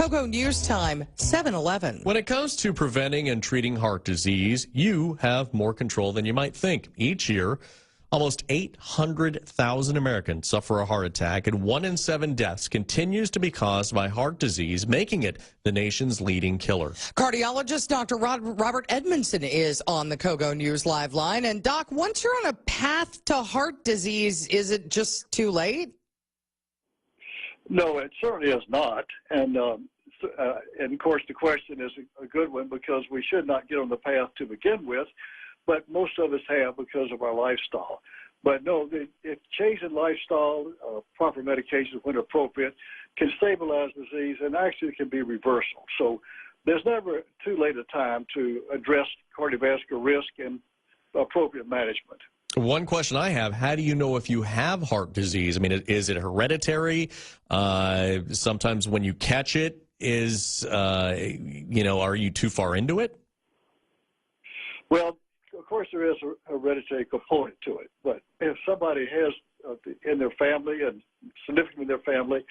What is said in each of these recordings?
Kogo News Time, 7:11. When it comes to preventing and treating heart disease, you have more control than you might think. Each year, almost 800,000 Americans suffer a heart attack, and 1 in 7 deaths continues to be caused by heart disease, making it the nation's leading killer. Cardiologist Dr. Robert Edmonson is on the Kogo News Live line. And Doc, once you're on a path to heart disease, is it just too late? No, it certainly is not. And of course, the question is a good one because we should not get on the path to begin with, but most of us have because of our lifestyle. But no, if changing lifestyle, proper medications when appropriate, can stabilize disease and actually can be reversal. So there's never too late a time to address cardiovascular risk and appropriate management. One question I have, how do you know if you have heart disease? I mean, is it hereditary? Sometimes when you catch it, are you too far into it? Well, of course there is a hereditary component to it. But if somebody has in their family and significantly in their family,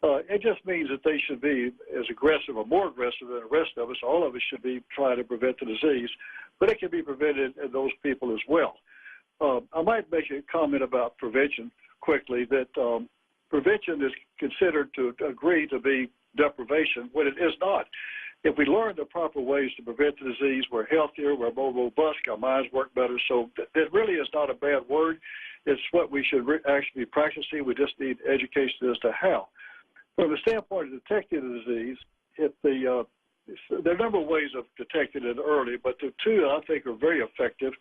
it just means that they should be as aggressive or more aggressive than the rest of us. All of us should be trying to prevent the disease, but it can be prevented in those people as well. I might make a comment about prevention quickly, that prevention is considered to agree to be deprivation when it is not. If we learn the proper ways to prevent the disease, we're healthier, we're more robust, our minds work better. So it really is not a bad word. It's what we should actually be practicing. We just need education as to how. From the standpoint of detecting the disease, there are a number of ways of detecting it early, but the two I think are very effective.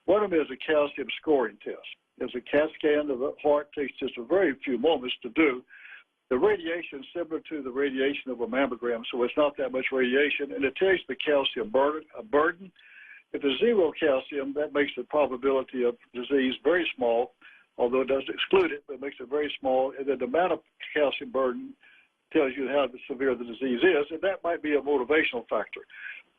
One of them is a calcium scoring test. It's a CAT scan of the heart, takes just a very few moments to do. The radiation is similar to the radiation of a mammogram, so it's not that much radiation, and it tells the calcium burden. If there's zero calcium, that makes the probability of disease very small, although it doesn't exclude it, but it makes it very small. And then the amount of calcium burden tells you how severe the disease is, and that might be a motivational factor.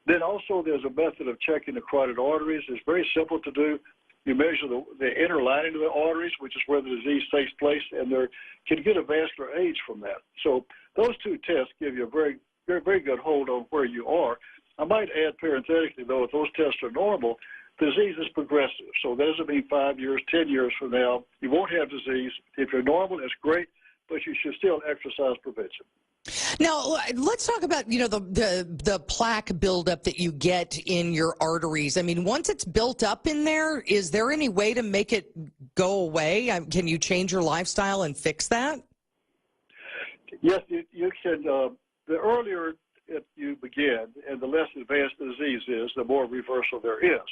Then also there's a method of checking the carotid arteries. It's very simple to do. You measure the inner lining of the arteries, which is where the disease takes place, and there can get a vascular age from that. So those two tests give you a very, very, very good hold on where you are. I might add parenthetically, though, if those tests are normal, the disease is progressive. So that doesn't mean 5 years, 10 years from now, you won't have disease. If you're normal, it's great, but you should still exercise prevention. Now, let's talk about, the plaque buildup that you get in your arteries. I mean, once it's built up in there, is there any way to make it go away? Can you change your lifestyle and fix that? Yes, you can. The earlier you begin and the less advanced the disease is, the more reversal there is.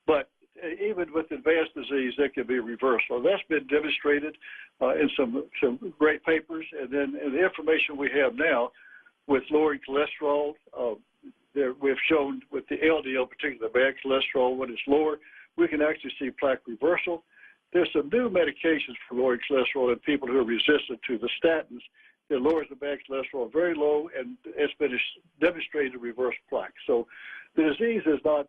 But even with advanced disease, there can be reversal. That's been demonstrated in some great papers. And then in the information we have now with lowering cholesterol, we've shown with the LDL, particularly the bad cholesterol, when it's lower, we can actually see plaque reversal. There's some new medications for lowering cholesterol in people who are resistant to the statins. It lowers the bad cholesterol very low, and it's been demonstrated to reverse plaque. So the disease is not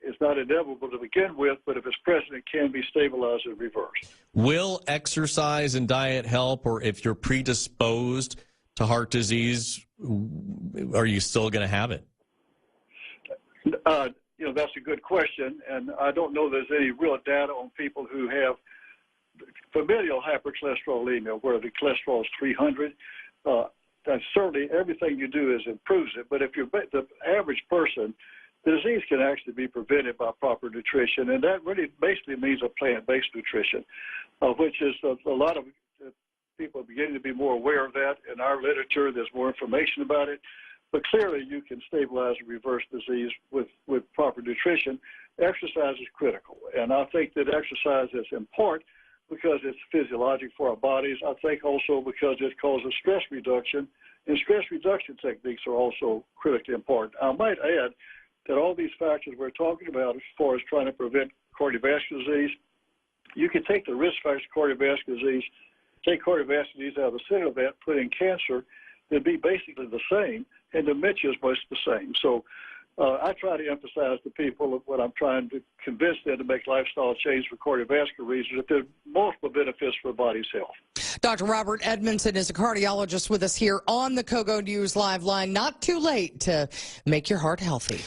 it's not inevitable to begin with, but if it's present, it can be stabilized and reversed. Will exercise and diet help, or if you're predisposed to heart disease, are you still going to have it? That's a good question, and I don't know there's any real data on people who have familial hypercholesterolemia, where the cholesterol is 300. And certainly everything you do improves it, but if you're the average person, the disease can actually be prevented by proper nutrition, and that really basically means a plant-based nutrition, which is a lot of people are beginning to be more aware of that. In our literature, there's more information about it, but clearly you can stabilize and reverse disease with proper nutrition. Exercise is critical, and I think that exercise is in part because it's physiologic for our bodies. I think also because it causes stress reduction, and stress reduction techniques are also critically important. I might add that all these factors we're talking about as far as trying to prevent cardiovascular disease, you can take the risk factors of cardiovascular disease, take cardiovascular disease out of the center of that, put in cancer, it'd be basically the same, and dementia is much the same. So I try to emphasize to people when I'm trying to convince them to make lifestyle change for cardiovascular reasons that there are multiple benefits for the body's health. Dr. Robert Edmonson is a cardiologist with us here on the KOGO News Live Line. Not too late to make your heart healthy.